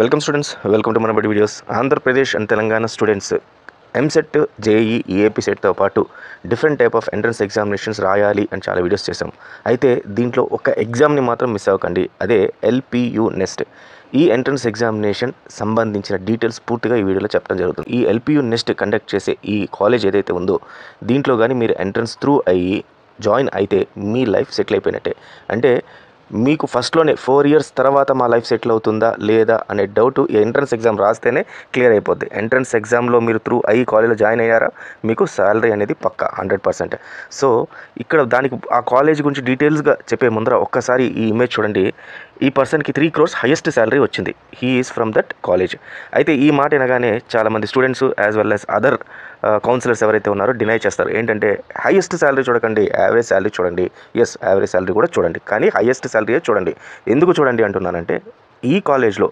Welcome students, welcome to మన బడి videos. Andhra Pradesh and Telangana students EAMCET, JEE, AP సెట్తో పాటు different type of entrance examinations రాయాలి అని చాలా వీడియోస్ చేసాం. అయితే దీంట్లో ఒక ఎగ్జామ్ని మాత్రం మిస్ అవ్వకండి, అదే ఎల్పియు నెస్ట్. ఈ ఎంట్రన్స్ ఎగ్జామినేషన్ సంబంధించిన డీటెయిల్స్ పూర్తిగా ఈ వీడియోలో చెప్పడం జరుగుతుంది. ఈ ఎల్పియు నెస్ట్ కండక్ట్ చేసే ఈ కాలేజ్ ఏదైతే ఉందో దీంట్లో కానీ మీరు ఎంట్రన్స్ త్రూ అయ్యి జాయిన్ అయితే మీ లైఫ్ సెటిల్ అయిపోయినట్టే. అంటే మీకు ఫస్ట్లోనే 4 years తర్వాత మా లైఫ్ సెటిల్ అవుతుందా లేదా అనే డౌట్ ఎంట్రన్స్ ఎగ్జామ్ రాస్తేనే క్లియర్ అయిపోద్ది. ఎంట్రన్స్ ఎగ్జామ్లో మీరు త్రూ అయ్యి కాలేజ్లో జాయిన్ అయ్యారా, మీకు శాలరీ అనేది పక్కా 100%. సో ఇక్కడ దానికి ఆ కాలేజ్ గురించి డీటెయిల్స్గా చెప్పే ముందర ఒక్కసారి ఈ ఇమేజ్ చూడండి. ఈ పర్సన్కి 3 crores హైయెస్ట్ శాలరీ వచ్చింది. He is from that college. అయితే ఈ మాట వినగానే చాలామంది students as well as other counsellors ఎవరైతే ఉన్నారో డినై చేస్తారు. ఏంటంటే హైయెస్ట్ శాలరీ చూడకండి, యావరేజ్ శాలరీ చూడండి. ఎస్, యావరేజ్ శాలరీ కూడా చూడండి, కానీ హైయెస్ట్ శాలరీయే చూడండి. ఎందుకు చూడండి అంటున్నానంటే ఈ కాలేజ్లో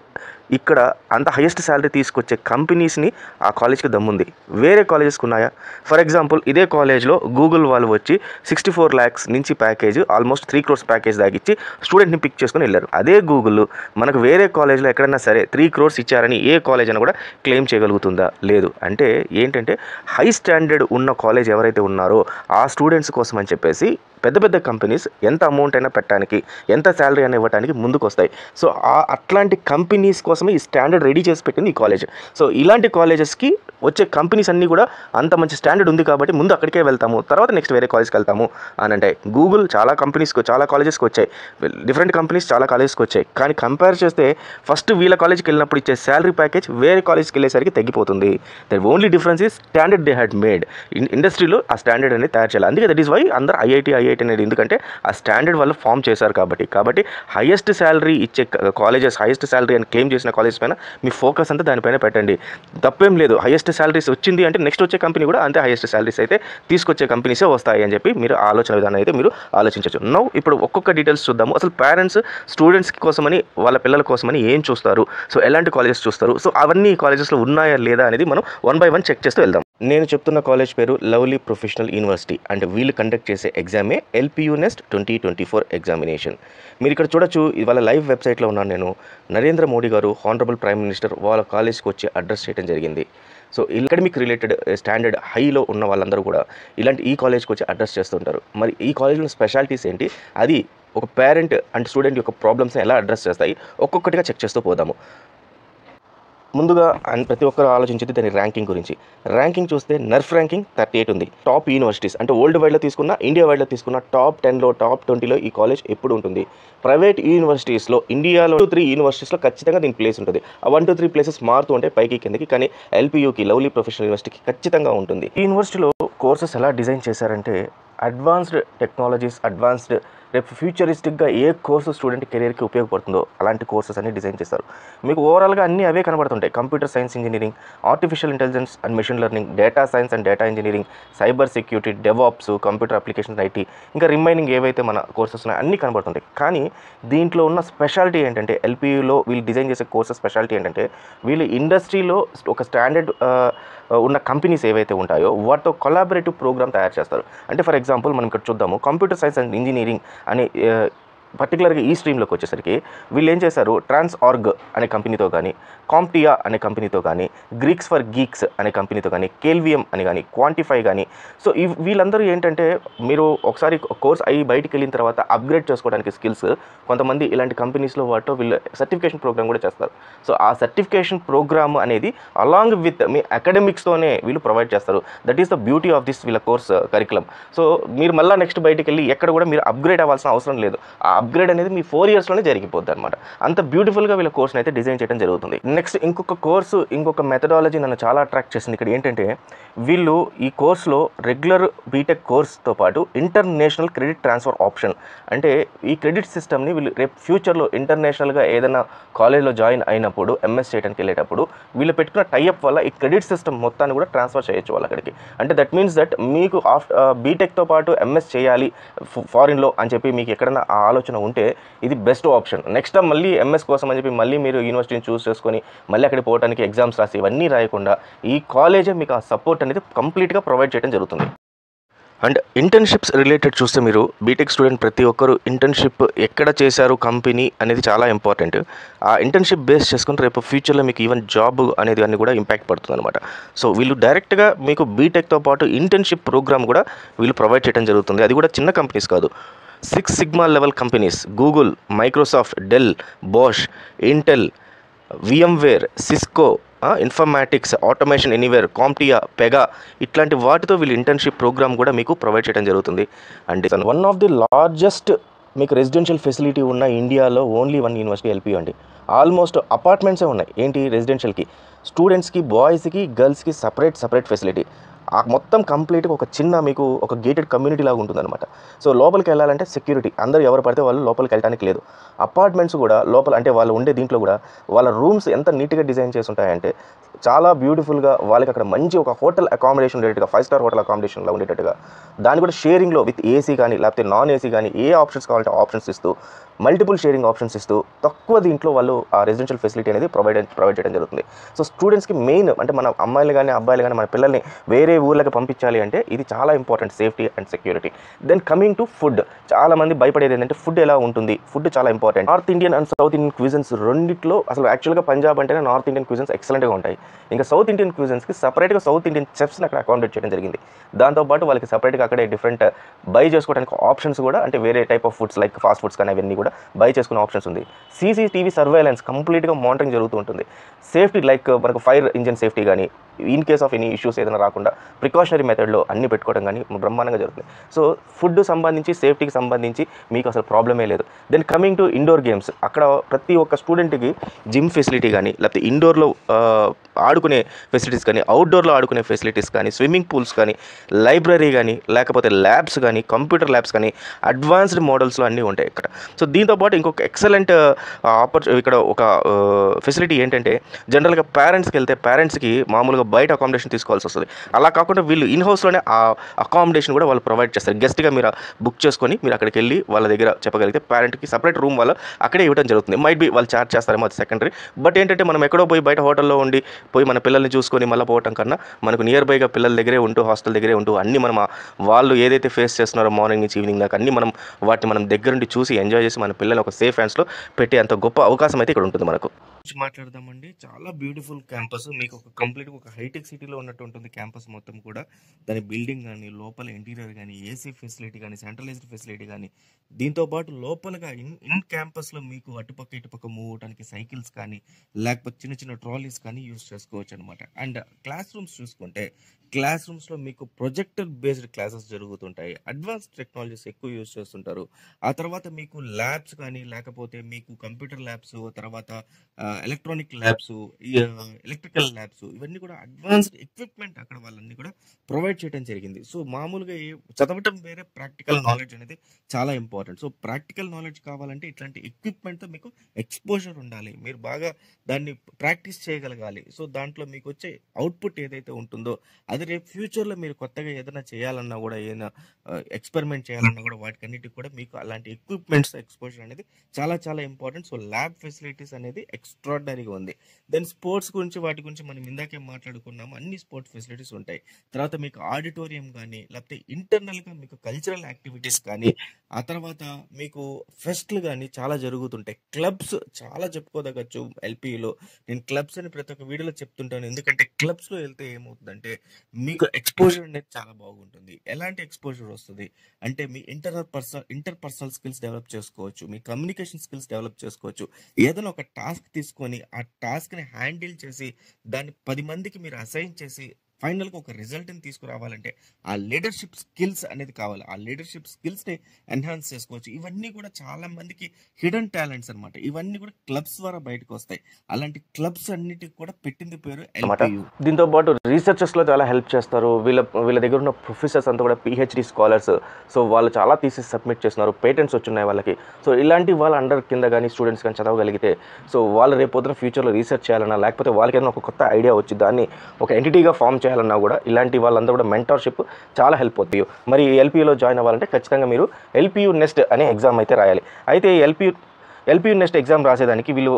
ఇక్కడ అంత హైయెస్ట్ శాలరీ తీసుకొచ్చే కంపెనీస్ని ఆ కాలేజ్కి దమ్ముంది. వేరే కాలేజెస్కి ఉన్నాయా? ఫర్ ఎగ్జాంపుల్ ఇదే కాలేజ్లో గూగుల్ వాళ్ళు వచ్చి 64 lakhs నుంచి ప్యాకేజ్ ఆల్మోస్ట్ 3 crores ప్యాకేజ్ దాగిచ్చి స్టూడెంట్ని పిక్ చేసుకుని వెళ్ళారు. అదే గూగుల్ మనకు వేరే కాలేజ్లో ఎక్కడైనా సరే 3 crores ఇచ్చారని ఏ కాలేజ్ అయినా కూడా క్లెయిమ్ చేయగలుగుతుందా? లేదు. అంటే ఏంటంటే హై స్టాండర్డ్ ఉన్న కాలేజ్ ఎవరైతే ఉన్నారో ఆ స్టూడెంట్స్ కోసం అని చెప్పేసి పెద్ద పెద్ద కంపెనీస్ ఎంత అమౌంట్ అయినా పెట్టడానికి, ఎంత శాలరీ అయినా ఇవ్వడానికి ముందుకు వస్తాయి. సో అట్లాంటి కంపెనీస్ కోసమే ఈ స్టాండర్డ్ రెడీ చేసి పెట్టింది ఈ కాలేజ్. సో ఇలాంటి కాలేజెస్కి వచ్చే కంపెనీస్ అన్నీ కూడా అంత మంచి స్టాండర్డ్ ఉంది కాబట్టి ముందు అక్కడికే వెళ్తాము, తర్వాత నెక్స్ట్ వేరే కాలేజ్కి వెళ్తాము అని అంటే. గూగుల్ చాలా కంపెనీస్కి, చాలా కాలేజెస్కి వచ్చాయి, డిఫరెంట్ కంపెనీస్ చాలా కాలేజెస్కి వచ్చాయి. కానీ కంపేర్ చేస్తే ఫస్ట్ వీళ్ళ కాలేజ్కి వెళ్ళినప్పుడు ఇచ్చే శాలరీ ప్యాకేజ్ వేరే కాలేజ్కి వెళ్ళేసరికి తగ్గిపోతుంది. That only difference is standard they had made. ఇండస్ట్రీలో ఆ స్టాండర్డ్ అనేది తయారు చేయాలి. అందుకే దట్ ఈస్ వై అందరూ ఐఐటి అనేది, ఎందుకంటే ఆ స్టాండర్డ్ వాళ్ళు ఫామ్ చేశారు కాబట్టి హైయెస్ట్ శాలరీ ఇచ్చే కాలేజెస్, హైయెస్ట్ శాలరీ అని క్లెయిమ్ చేసిన కాలేజెస్ పైన మీ ఫోకస్ అంతా దానిపైన పెట్టండి. తప్పేం లేదు. హైయెస్ట్ శాలరీస్ వచ్చింది అంటే నెక్స్ట్ వచ్చే కంపెనీ కూడా అంతే హైయెస్ట్ శాలరీస్ అయితే తీసుకొచ్చే కంపెనీసే వస్తాయి అని చెప్పి మీరు ఆలోచన విధానం అయితే మీరు ఆలోచించవచ్చు. నౌ ఇప్పుడు ఒక్కొక్క డీటెయిల్స్ చూద్దాము. అసలు పేరెంట్స్ స్టూడెంట్స్ కోసమని, వాళ్ళ పిల్లల కోసమని ఏం చూస్తారు, సో ఎలాంటి కాలేజెస్ చూస్తారు, సో అవన్నీ కాలేజెస్లో ఉన్నాయా లేదా అనేది మనం 1 by 1 చెక్ చేస్తూ వెళ్దాం. నేను చెప్తున్న కాలేజ్ పేరు లవ్లీ ప్రొఫెషనల్ యూనివర్సిటీ. అండ్ వీళ్ళు కండక్ట్ చేసే ఎగ్జామే ఎల్పియు నెస్ట్ 2024 ఎగ్జామినేషన్. మీరు ఇక్కడ చూడొచ్చు, ఇవాళ లైవ్ వెబ్సైట్లో ఉన్నాను నేను. నరేంద్ర మోడీ గారు, హానరబుల్ ప్రైమ్ మినిస్టర్ వాళ్ళ కాలేజ్కి వచ్చి అడ్రస్ చేయడం జరిగింది. సో అకాడమిక్ రిలేటెడ్ స్టాండర్డ్ హైలో ఉన్న వాళ్ళందరూ కూడా ఇలాంటి ఈ కాలేజ్కి వచ్చి అడ్రస్ చేస్తుంటారు. మరి ఈ కాలేజ్లో స్పెషాలిటీస్ ఏంటి, అది ఒక పేరెంట్ అండ్ స్టూడెంట్ యొక్క ప్రాబ్లమ్స్ని ఎలా అడ్రస్ చేస్తాయి, ఒక్కొక్కటిగా చెక్ చేస్తూ పోదాము. ముందుగా ప్రతి ఒక్కరు ఆలోచించేది దాని ర్యాంకింగ్ గురించి. ర్యాంకింగ్ చూస్తే నర్ఫ్ ర్యాంకింగ్ 38 ఉంది. టాప్ యూనివర్సిటీస్ అంటే వరల్డ్ వైడ్లో తీసుకున్న, ఇండియా వైడ్లో తీసుకున్న టాప్ 10లో, టాప్ 20లో ఈ కాలేజ్ ఎప్పుడు ఉంటుంది. ప్రైవేట్ యూనివర్సిటీస్లో ఇండియాలో 2-3 యూనివర్సిటీస్లో ఖచ్చితంగా దీని ప్లేస్ ఉంటుంది. ఆ 1-3 ప్లేసెస్ మారుతూ ఉంటాయి పైకి కిందకి, కానీ ఎల్పియుకి, లవ్లీ ప్రొఫెషనల్ యూనివర్సిటీకి ఖచ్చితంగా ఉంటుంది. ఈ యూనివర్సిటీలో కోర్సెస్ ఎలా డిజైన్ చేశారంటే అడ్వాన్స్డ్ టెక్నాలజీస్, అడ్వాన్స్డ్ రేపు ఫ్యూచరిస్టిక్గా ఏ కోర్సు స్టూడెంట్ కెరీర్కి ఉపయోగపడుతుందో అలాంటి కోర్సెస్ అన్ని డిజైన్ చేస్తారు. మీకు ఓవరాల్గా అన్నీ అవే కనబడుతుంటాయి. Computer science engineering, artificial intelligence and machine learning, data science and data engineering, cyber security, DevOps, computer application, IT, ఇంకా రిమైనింగ్ ఏవైతే మన కోర్సెస్ ఉన్నాయో అన్నీ కనబడుతుంటాయి. కానీ దీంట్లో ఉన్న స్పెషాలిటీ ఏంటంటే, ఎల్పియులో వీళ్ళు డిజైన్ చేసే కోర్సెస్ స్పెషాలిటీ ఏంటంటే, వీళ్ళు ఇండస్ట్రీలో ఒక స్టాండర్డ్ ఉన్న కంపెనీస్ ఏవైతే ఉంటాయో వాటితో కొలాబరేటివ్ ప్రోగ్రామ్ తయారు చేస్తారు. అంటే ఫర్ ఎగ్జాంపుల్ మనం ఇక్కడ చూద్దాము, కంప్యూటర్ సైన్స్ అండ్ ఇంజనీరింగ్ అనే పర్టికులర్గా ఈ స్ట్రీమ్లోకి వచ్చేసరికి వీళ్ళు ఏం చేశారు, ట్రాన్స్ఆర్గ్ అనే కంపెనీతో కానీ, కాంప్టియా అనే కంపెనీతో కానీ, గ్రీక్స్ ఫర్ గీక్స్ అనే కంపెనీతో కానీ, కేల్వియం అని కానీ, క్వాంటిఫై కానీ, సో వీళ్ళందరూ ఏంటంటే మీరు ఒకసారి కోర్స్ అయ్యి బయటికి వెళ్ళిన తర్వాత అప్గ్రేడ్ చేసుకోవడానికి స్కిల్స్ కొంతమంది ఇలాంటి కంపెనీస్లో వాటితో వీళ్ళు సర్టిఫికేషన్ ప్రోగ్రామ్ కూడా చేస్తారు. సో ఆ సర్టిఫికేషన్ ప్రోగ్రామ్ అనేది అలాంగ్ విత్ మీ అకాడమిక్స్తోనే వీళ్ళు ప్రొవైడ్ చేస్తారు. That is the beauty of this వీళ్ళ కోర్స్ కరికులం. సో మీరు మళ్ళీ నెక్స్ట్ బయటికి వెళ్ళి ఎక్కడ కూడా మీరు అప్గ్రేడ్ అవ్వాల్సిన అవసరం లేదు. ఆ అప్గ్రేడ్ అనేది మీ 4 yearsలోనే జరిగిపోద్ది అనమాట. అంత బ్యూటిఫుల్గా వీళ్ళ కోర్స్ని అయితే డిజైన్ చేయడం జరుగుతుంది. నెక్స్ట్ ఇంకొక కోర్సు, ఇంకొక మెథడాలజీ నన్ను చాలా అట్రాక్ట్ చేసింది. ఇక్కడ ఏంటంటే వీళ్ళు ఈ కోర్సులో రెగ్యులర్ బీటెక్ కోర్స్తో పాటు ఇంటర్నేషనల్ క్రెడిట్ ట్రాన్స్ఫర్ ఆప్షన్, అంటే ఈ క్రెడిట్ సిస్టమ్ని వీళ్ళు రేపు ఫ్యూచర్లో ఇంటర్నేషనల్గా ఏదైనా కాలేజ్లో జాయిన్ అయినప్పుడు, ఎంఎస్ చేయడానికి వెళ్ళేటప్పుడు వీళ్ళు పెట్టుకున్న టైఅప్ వల్ల ఈ క్రెడిట్ సిస్టమ్ మొత్తాన్ని కూడా ట్రాన్స్ఫర్ చేయొచ్చు వాళ్ళు అక్కడికి. అంటే దట్ మీన్స్ దట్ మీకు బీటెక్తో పాటు ఎంఎస్ చేయాలి ఫారిన్లో అని చెప్పి మీకు ఎక్కడైనా ఆ ఆలోచన ఉంటే ఇది బెస్ట్ ఆప్షన్. నెక్స్ట్ టైం మళ్ళీ ఎంఎస్ కోసం అని చెప్పి మళ్ళీ మీరు యూనివర్సిటీని చూస్ చేసుకొని మళ్ళీ అక్కడికి పోవడానికి ఎగ్జామ్స్ రాసి ఇవన్నీ రాయకుండా ఈ కాలేజే మీకు ఆ సపోర్ట్ అనేది కంప్లీట్గా ప్రొవైడ్ చేయడం జరుగుతుంది. అండ్ ఇంటర్న్షిప్స్ రిలేటెడ్ చూస్తే మీరు బీటెక్ స్టూడెంట్ ప్రతి ఒక్కరు ఇంటర్న్షిప్ ఎక్కడ చేశారు కంపెనీ అనేది చాలా ఇంపార్టెంట్. ఆ ఇంటర్న్షిప్ బేస్ చేసుకుని రేపు ఫ్యూచర్లో మీకు ఈవెన్ జాబ్ అనేది అన్ని కూడా ఇంపాక్ట్ పడుతుంది అనమాట. సో వీళ్ళు డైరెక్ట్గా మీకు బీటెక్తో పాటు ఇంటర్న్షిప్ ప్రోగ్రామ్ కూడా వీళ్ళు ప్రొవైడ్ చేయడం జరుగుతుంది. అది కూడా చిన్న కంపెనీస్ కాదు, 6 sigma level companies, Google, Microsoft, Dell, Bosch, Intel, VMware, Cisco, Informatics, Automation Anywhere, CompTIA, Pega ఇట్లాంటి వాటితో వీళ్ళు ఇంటర్న్షిప్ ప్రోగ్రామ్ కూడా మీకు ప్రొవైడ్ చేయడం జరుగుతుంది. And one of the largest మీకు రెసిడెన్షియల్ ఫెసిలిటీ ఉన్న ఇండియాలో ఓన్లీ వన్ యూనివర్సిటీ ఎల్పీ అండి. ఆల్మోస్ట్ అపార్ట్మెంట్సే ఉన్నాయి ఏంటి రెసిడెన్షియల్కి, స్టూడెంట్స్కి, బాయ్స్కి, గర్ల్స్కి సపరేట్ ఫెసిలిటీ. ఆ మొత్తం కంప్లీట్గా ఒక చిన్న మీకు ఒక గేటెడ్ కమ్యూనిటీ లాగా ఉంటుందన్నమాట. సో లోపలికి వెళ్ళాలంటే సెక్యూరిటీ, అందరూ ఎవరు పడితే వాళ్ళు లోపలికి వెళ్ళడానికి లేదు. అపార్ట్మెంట్స్ కూడా లోపల అంటే వాళ్ళు ఉండే దీంట్లో కూడా వాళ్ళ రూమ్స్ ఎంత నీట్గా డిజైన్ చేసి ఉంటాయంటే చాలా బ్యూటిఫుల్గా, వాళ్ళకి అక్కడ మంచి ఒక హోటల్ అకామిడేషన్ ఉండేటట్టుగా, 5 స్టార్ హోటల్ అకామిడేషన్లో ఉండేటట్టుగా, దాన్ని కూడా షేరింగ్లో విత్ ఏసీ కానీ లేకపోతే నాన్ ఏసీ కానీ ఏ ఆప్షన్స్ కావాలంటే ఆప్షన్స్ ఇస్తూ, మల్టిపుల్ షేరింగ్ ఆప్షన్స్ ఇస్తూ తక్కువ దీంట్లో వాళ్ళు ఆ రెసిడెన్షియల్ ఫెసిలిటీ అనేది ప్రొవైడ్ చేయడం జరుగుతుంది. సో స్టూడెంట్స్కి మెయిన్ అంటే మన అమ్మాయిలు కానీ అబ్బాయిలు కానీ మన పిల్లల్ని వేరే ఊళ్ళకి పంపించాలి అంటే ఇది చాలా important, safety and security. Then coming to food, చాలా మంది భయపడేది ఏంటంటే ఫుడ్ ఎలా ఉంటుంది. ఫుడ్ చాలా important. North Indian and south Indian cuisines రెండిట్లో అసలు యాక్చువల్గా పంజాబ్ అంటేనే నార్త్ ఇండియన్ క్విజన్స్ ఎక్సలెంట్గా ఉంటాయి. ఇంకా సౌత్ ఇండియన్ క్విజన్స్కి సపరేట్గా సౌత్ ఇండియన్ చెఫ్స్ని అక్కడ అకామిడేట్ చేయడం జరిగింది. దాంతోపాటు వాళ్ళకి సపరేట్గా అక్కడే డిఫరెంట్ బై చేసుకోవడానికి ఆప్షన్స్ కూడా, అంటే వేరే type of foods like fast foods కానీ అవన్నీ కూడా బై చేసుకునే ఆప్షన్స్ ఉంది. సీసీటీవీ సర్వేలెన్స్ కంప్లీట్గా మానిటరింగ్ జరుగుతూ ఉంటుంది. సేఫ్టీ లైక్ మనకు ఫైర్ ఇంజిన్ సేఫ్టీ కానీ in case of any issues ఏదైనా రాకుండా ప్రికాషనరీ మెథడ్లో అన్ని పెట్టుకోవడం కానీ బ్రహ్మాండంగా జరుగుతుంది. సో ఫుడ్ సంబంధించి సేఫ్టీకి సంబంధించి మీకు అసలు ప్రాబ్లమే లేదు. Then coming to indoor games, అక్కడ ప్రతి ఒక్క స్టూడెంట్కి జిమ్ ఫెసిలిటీ కానీ లేకపోతే ఇండోర్లో ఆడుకునే ఫెసిలిటీస్ కానీ అవుట్డోర్లో ఆడుకునే ఫెసిలిటీస్ కానీ స్విమ్మింగ్ పూల్స్ కానీ లైబ్రరీ కానీ లేకపోతే ల్యాబ్స్ కానీ కంప్యూటర్ ల్యాబ్స్ కానీ అడ్వాన్స్డ్ మోడల్స్లో అన్నీ ఉంటాయి ఇక్కడ. సో దీంతోపాటు ఇంకొక ఎక్సలెంట్ ఇక్కడ ఒక ఫెసిలిటీ ఏంటంటే జనరల్గా పేరెంట్స్కి వెళ్తే పేరెంట్స్కి మామూలుగా బయట అకామిడేషన్ తీసుకోవాల్సి వస్తుంది. అలా కాకుండా వీళ్ళు ఇన్ హౌస్లోనే ఆ అకామిడేషన్ కూడా వాళ్ళు ప్రొవైడ్ చేస్తారు. గెస్ట్గా మీరు బుక్ చేసుకొని మీరు అక్కడికి వెళ్ళి వాళ్ళ దగ్గర చెప్పగలిగితే పేరెంట్కి సపరేట్ రూమ్ వాళ్ళు అక్కడే ఇవ్వడం జరుగుతుంది. మైట్ బి వాళ్ళు చార్జ్ చేస్తారేమో, అది సెకండరీ. బట్ ఏంటంటే మనం ఎక్కడో పోయి బయట హోటల్లో ఉండి పోయి మన పిల్లల్ని చూసుకొని మళ్ళీ పోవటం కన్నా మనకు నియర్ బైగా పిల్లల దగ్గరే ఉంటూ హాస్టల్ దగ్గరే ఉంటూ అన్నీ మనం వాళ్ళు ఏదైతే ఫేస్ చేస్తున్నారో మార్నింగ్ నుంచి ఈవినింగ్ దాకా అన్నీ వాటిని మనం దగ్గరుండి చూసి ఎంజాయ్ చేసి మన పిల్లల్ని ఒక సేఫ్ హ్యాండ్స్లో పెట్టే అంత గొప్ప అవకాశం అయితే ఇక్కడ ఉంటుంది మనకు. మాట్లాడదామండి. చాలా బ్యూటిఫుల్ క్యాంపస్, మీకు ఒక కంప్లీట్గా ఒక హైటెక్ సిటీలో ఉన్నట్టు ఉంటుంది క్యాంపస్ మొత్తం కూడా. దాని బిల్డింగ్ కానీ లోపల ఇంటీరియర్ కానీ ఏసీ ఫెసిలిటీ కానీ సెంట్రలైజ్డ్ ఫెసిలిటీ కానీ, దీంతోపాటు లోపలగా ఇన్ క్యాంపస్లో మీకు అటుపక్క ఇటుపక్క మూవ్ అవడానికి సైకిల్స్ కానీ లేకపోతే చిన్న చిన్న ట్రాలీస్ కానీ యూస్ చేసుకోవచ్చు అనమాట. అండ్ క్లాస్ రూమ్స్ చూసుకుంటే క్లాస్ రూమ్స్లో మీకు ప్రొజెక్టర్ బేస్డ్ క్లాసెస్ జరుగుతుంటాయి. అడ్వాన్స్డ్ టెక్నాలజీస్ ఎక్కువ యూస్ చేస్తుంటారు. ఆ తర్వాత మీకు ల్యాబ్స్ కానీ లేకపోతే మీకు కంప్యూటర్ ల్యాబ్స్, తర్వాత ఎలక్ట్రానిక్ ల్యాబ్స్, ఎలక్ట్రికల్ ల్యాబ్స్, ఇవన్నీ కూడా అడ్వాన్స్డ్ ఎక్విప్మెంట్ అక్కడ వాళ్ళన్నీ కూడా ప్రొవైడ్ చేయడం జరిగింది. సో మామూలుగా చదవటం వేరే, ప్రాక్టికల్ నాలెడ్జ్ అనేది చాలా ఇంపార్టెంట్. సో ప్రాక్టికల్ నాలెడ్జ్ కావాలంటే ఇట్లాంటి ఎక్విప్మెంట్తో మీకు ఎక్స్పోజర్ ఉండాలి, మీరు బాగా దాన్ని ప్రాక్టీస్ చేయగలగాలి. సో దాంట్లో మీకు వచ్చే అవుట్పుట్ ఏదైతే ఉంటుందో అది రేపు ఫ్యూచర్లో మీరు కొత్తగా ఏదైనా చేయాలన్నా కూడా, ఏదైనా ఎక్స్పెరిమెంట్ చేయాలన్నా కూడా వాటికన్నిటికి కూడా మీకు అలాంటి ఎక్విప్మెంట్స్ ఎక్స్పోజర్ అనేది చాలా చాలా ఇంపార్టెంట్. సో ల్యాబ్ ఫెసిలిటీస్ అనేది ఎక్స్ట్రాడినరీగా ఉంది. దెన్ స్పోర్ట్స్ గురించి వాటి గురించి మనం ఇందాకే మాట్లాడుకున్నాము, అన్ని స్పోర్ట్స్ ఫెసిలిటీస్ ఉంటాయి. తర్వాత మీకు ఆడిటోరియం కానీ లేకపోతే ఇంటర్నల్గా మీకు కల్చరల్ యాక్టివిటీస్ కానీ, ఆ తర్వాత మీకు ఫెస్ట్లు కానీ చాలా జరుగుతుంటాయి. క్లబ్స్ చాలా చెప్పుకోదగచ్చు ఎల్పీలో. నేను క్లబ్స్ అని ప్రతి ఒక్క వీడియోలో చెప్తుంటాను, ఎందుకంటే క్లబ్స్లో వెళ్తే ఏమవుతుందంటే మీకు ఎక్స్పోజర్ అనేది చాలా బాగుంటుంది. ఎలాంటి ఎక్స్పోజర్ వస్తుంది అంటే మీ ఇంటర్పర్సనల్ స్కిల్స్ డెవలప్ చేసుకోవచ్చు, మీ కమ్యూనికేషన్ స్కిల్స్ డెవలప్ చేసుకోవచ్చు. ఏదైనా ఒక టాస్క్ తీసుకొని ఆ టాస్క్ని హ్యాండిల్ చేసి దాన్ని 10 మందికి మీరు అసైన్ చేసి ఫైనల్గా ఒక రిజల్ట్ని తీసుకురావాలంటే ఆ లీడర్షిప్ స్కిల్స్ అనేది కావాలి. ఆ లీడర్షిప్ స్కిల్స్ని ఎన్హాన్స్ చేసుకోవచ్చు. ఇవన్నీ కూడా చాలా మందికి హిడెన్ టాలెంట్స్ అనమాట. ఇవన్నీ కూడా క్లబ్స్ ద్వారా బయటకు వస్తాయి. అలాంటి క్లబ్స్ అన్నిటికి కూడా పెట్టింది పేరు ఎల్పీయూ. దీంతో పాటు రీసెర్చర్స్లో చాలా హెల్ప్ చేస్తారు. వీళ్ళ దగ్గర ఉన్న ప్రొఫెసర్స్ అంతా కూడా పిహెచ్డి స్కాలర్స్. సో వాళ్ళు చాలా థీసిస్ సబ్మిట్ చేస్తున్నారు, పేటెంట్స్ వచ్చున్నాయి వాళ్ళకి. సో ఇలాంటి వాళ్ళ అండర్ కింద కానీ స్టూడెంట్స్ కానీ చదవగలిగితే సో వాళ్ళు రేపు పొద్దున ఫ్యూచర్లో రీసెర్చ్ చేయాలన్నా లేకపోతే వాళ్ళకి ఏదైనా ఒక కొత్త ఐడియా వచ్చి దాన్ని ఒక ఎంటిటీగా ఫామ్ చేయాలన్నా కూడా ఇలాంటి వాళ్ళందరూ కూడా మెంటర్షిప్ చాలా హెల్ప్ అవుతాయి. మరి ఎల్పీయూలో జాయిన్ అవ్వాలంటే ఖచ్చితంగా మీరు ఎల్పీయూ నెస్ట్ అనే ఎగ్జామ్ అయితే రాయాలి. అయితే ఎల్పీయూ నెస్ట్ ఎగ్జామ్ రాసేదానికి వీళ్ళు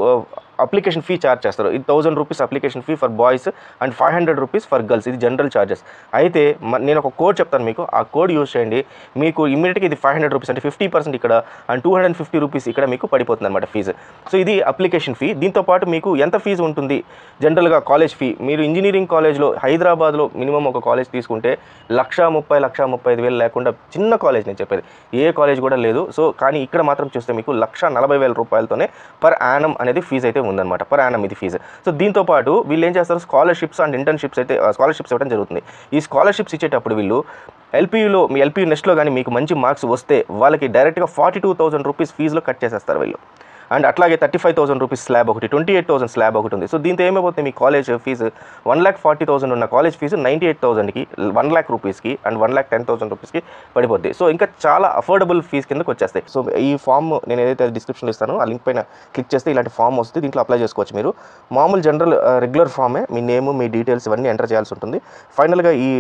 అప్లికేషన్ ఫీ ఛార్జ్ చేస్తారు. ఇది 1000 rupees application fee for boys and 500 rupees for girls. ఇది జనరల్ ఛార్జెస్. అయితే నేను ఒక కోడ్ చెప్తాను మీకు, ఆ కోడ్ యూజ్ చేయండి. మీకు ఇమ్మీడియట్గా ఇది 500 రూపీస్ అంటే 50% ఇక్కడ అండ్ 250 రూపీస్ ఇక్కడ మీకు పడిపోతుంది అనమాట ఫీజు. సో ఇది అప్లికేషన్ ఫీ. దీంతోపాటు మీకు ఎంత ఫీజు ఉంటుంది జనరల్గా కాలేజ్ ఫీ, మీరు ఇంజనీరింగ్ కాలేజ్లో హైదరాబాద్లో మినిమం ఒక కాలేజ్ తీసుకుంటే 1,30,00,000-1,35,000 లేకుండా చిన్న కాలేజ్ నేను చెప్పేది, ఏ కాలేజ్ కూడా లేదు. సో కానీ ఇక్కడ మాత్రం చూస్తే మీకు 1,40,000 రూపాయలతోనే పర్ యానం అనేది ఫీజు అయితే ఉందన్నమాట. పర్ యానం ఇది ఫీజు. సో దీంతోపాటు వీళ్ళు ఏం చేస్తారు, స్కాలర్షిప్స్ అండ్ ఇంటర్న్షిప్స్ అయితే స్కాలర్షిప్స్ ఇవ్వడం జరుగుతుంది. ఈ స్కాలర్షిప్స్ ఇచ్చేటప్పుడు వీళ్ళు ఎల్పీయూలో మీ ఎల్పీయూ నెక్స్ట్లో కానీ మీకు మంచి మార్క్స్ వస్తే వాళ్ళకి డైరెక్ట్గా 42,000 రూపీస్ ఫీజులో కట్ చేసేస్తారు వీళ్ళు. అండ్ అట్లాగే 35,000 రూపీస్ స్లాబ్ ఒకటి, 28,000 స్లాబ్ ఒకటి ఉంది. సో దీంతో ఏమైపోతుంది, మీ కాలేజ్ ఫీజు 1,40,000 ఉన్న కాలేజ్ ఫీజు 98,000కి 1,00,000 రూపీస్కి అండ్ 1,10,000 రూపీస్కి పడిపోద్ది. సో ఇంకా చాలా అఫోర్డబుల్ ఫీజు కిందకి వచ్చేస్తాయి. సో ఈ ఫామ్ నేను ఏదైతే డిస్క్రిప్షన్లో ఇస్తానో ఆ లింక్ పైన క్లిక్ చేస్తే ఇలాంటి ఫామ్ వస్తుంది. దీంట్లో అప్లై చేసుకోవచ్చు మీరు. మామూలు జనరల్ రెగ్యులర్ ఫామే, మీ నేమ్ మీ డీటెయిల్స్ ఇవన్నీ ఎంటర్ చేయాల్సి ఉంటుంది. ఫైనల్గా ఈ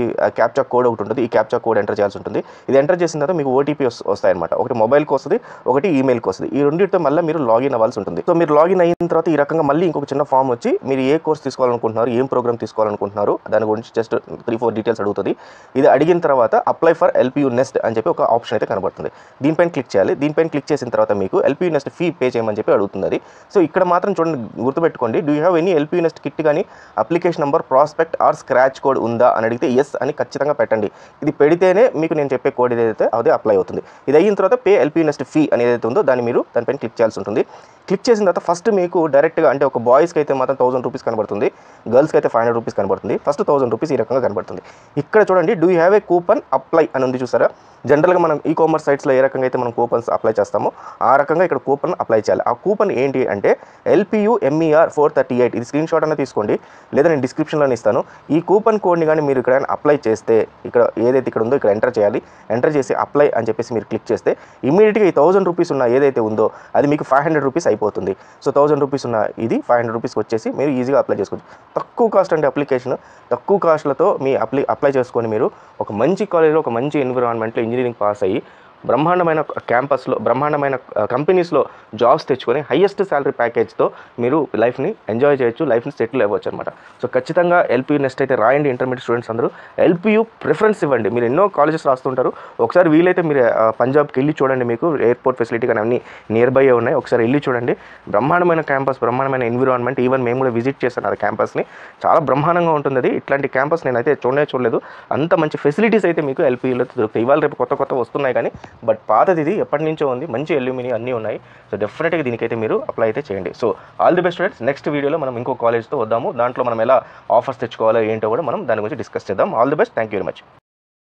క్యాప్చా కోడ్ ఒకటి ఉంటుంది, ఈ క్యాప్చా కోడ్ ఎంటర్ చేయాల్సి ఉంటుంది. ఇది ఎంటర్ చేసిన తర్వాత మీకు ఓటీపీ వస్తాయన్నమాట. ఒకటి మొబైల్కి వస్తుంది, ఒకటి ఈమెయిల్కి వస్తుంది. ఈ రెండింటితో మళ్ళీ మీరు లాగిన్ అవ్వాల్సి ఉంటుంది. సో మీరు లాగిన్ అయిన తర్వాత ఈ రకంగా మళ్ళీ ఇంకొక చిన్న ఫామ్ వచ్చి మీరు ఏ కోర్స్ తీసుకోవాలనుకుంటున్నారు, ఏం ప్రోగ్రామ్ తీసుకోవాలనుకుంటున్నారు దాని గురించి జస్ట్ 3-4 డీటెయిల్స్ అడుగుతుంది. ఇది అడిగిన తర్వాత అప్లై ఫర్ ఎల్పీయూ నెస్ట్ అని చెప్పి ఒక ఆప్షన్ అయితే కనబడుతుంది. దీనిపైన క్లిక్ చేయాలి. దీనిపైన క్లిక్ చేసిన తర్వాత మీకు ఎల్పీయూ నెస్ట్ ఫీ పే చేయమని చెప్పి అడుగుతుంది అది. సో ఇక్కడ మాత్రం చూడండి, గుర్తుపెట్టుకోండి, do you have any LPU NEST kit కానీ application number, prospect or scratch code ఉందా అని అడిగితే ఎస్ అని ఖచ్చితంగా పెట్టండి. ఇది పెడితేనే మీకు నేను చెప్పే కోడ్ ఏదైతే అదే అప్లై అవుతుంది. ఇది అయిన తర్వాత పే ఎల్పీయూ నెస్ట్ ఫీ అని ఏదైతే ఉందో దాన్ని మీరు దానిపైన క్లిక్ చేయాల్సి ఉంటుంది. క్లిక్ చేసిన తర్వాత ఫస్ట్ మీకు డైరెక్ట్గా అంటే ఒక బాయ్స్కి అయితే మాత్రం 1000 రూపీస్ కనబడుతుంది, గర్ల్స్కి అయితే 500 రూపీస్ కనబడుతుంది. ఫస్ట్ 1000 రూపీస్ ఈ రకంగా కనబడుతుంది. ఇక్కడ చూడండి, do you have a coupon apply అని ఉంది చూసారా. జనరల్గా మనం ఈ కామర్స్ సైట్స్లో ఏ రకంగా అయితే మనం కూపన్స్ అప్లై చేస్తామో ఆ రకంగా ఇక్కడ కూపన్ అప్లై చేయాలి. ఆ కూపన్ ఏంటి అంటే LPU MER 438. ఇది స్క్రీన్ షాట్ అనేది తీసుకోండి, లేదా నేను డిస్క్రిప్షన్లోనే ఇస్తాను. ఈ కూపన్ కోడ్ని కానీ మీరు ఇక్కడ అప్లై చేస్తే ఇక్కడ ఏదైతే ఇక్కడ ఉందో ఇక్కడ ఎంటర్ చేయాలి. ఎంటర్ చేసి అప్లై అని చెప్పేసి మీరు క్లిక్ చేస్తే ఇమీడియట్గా ఈ 1000 రూపీస్ ఉన్న ఏదైతే ఉందో అది మీకు 500 రూపీస్ అయిపోతుంది. సో 1000 రూపీస్ ఉన్న ఇది 500 రూపీస్కి వచ్చేసి మీరు ఈజీగా అప్లై చేసుకోవచ్చు. తక్కువ కాస్ట్ అంటే అప్లికేషన్, తక్కువ కాస్ట్లతో మీ అప్లై చేసుకొని మీరు ఒక మంచి కాలేజ్లో ఒక మంచి ఎన్విరాన్మెంట్లో ఇంజనీరింగ్ పాస్ అయ్యి బ్రహ్మాండమైన క్యాంపస్లో బ్రహ్మాండమైన కంపెనీస్లో జాబ్స్ తెచ్చుకొని హైయెస్ట్ శాలరీ ప్యాకేజ్తో మీరు లైఫ్ని ఎంజాయ్ చేయొచ్చు, లైఫ్ని సెటిల్ అవ్వచ్చు అనమాట. సో ఖచ్చితంగా ఎల్పీయూ నెక్స్ట్ అయితే రాయండి. ఇంటర్మీడియట్ స్టూడెంట్స్ అందరూ ఎల్పీయూ ప్రిఫరెన్స్ ఇవ్వండి. మీరు ఎన్నో కాలేజెస్ రాస్తుంటారు, ఒకసారి వీలైతే మీరు పంజాబ్కి వెళ్ళి చూడండి. మీకు ఎయిర్పోర్ట్ ఫెసిలిటీ కానీ అన్నీ నియర్ బై ఉన్నాయి, ఒకసారి వెళ్ళి చూడండి. బ్రహ్మాండమైన క్యాంపస్, బ్రహ్మాండమైన ఎన్విరాన్మెంట్. ఈవెన్ మేము కూడా విజిట్ చేశాను ఆ క్యాంపస్ని, చాలా బ్రహ్మాండంగా ఉంటుంది అది. ఇట్లాంటి క్యాంపస్ నేనైతే చూడలేదు. అంత మంచి ఫెసిలిటీస్ అయితే మీకు ఎల్పీయూలో దొరుకుతాయి. ఇవాళ రేపు కొత్త వస్తున్నాయి కానీ బట్ పాతది ఇది ఎప్పటి నుంచో ఉంది, మంచి ఎల్యూమిని అన్నీ ఉన్నాయి. సో డెఫినెట్గా దీనికైతే మీరు అప్లై అయితే చేయండి. So all the best students. Next వీడియోలో మనం ఇంకో కాలేజ్తో వద్దాము, దాంట్లో మనం ఎలా ఆఫర్స్ తెచ్చుకోవాలో ఏంటో కూడా మనం దాని గురించి డిస్కస్ చేద్దాం. All the best. Thank you very much.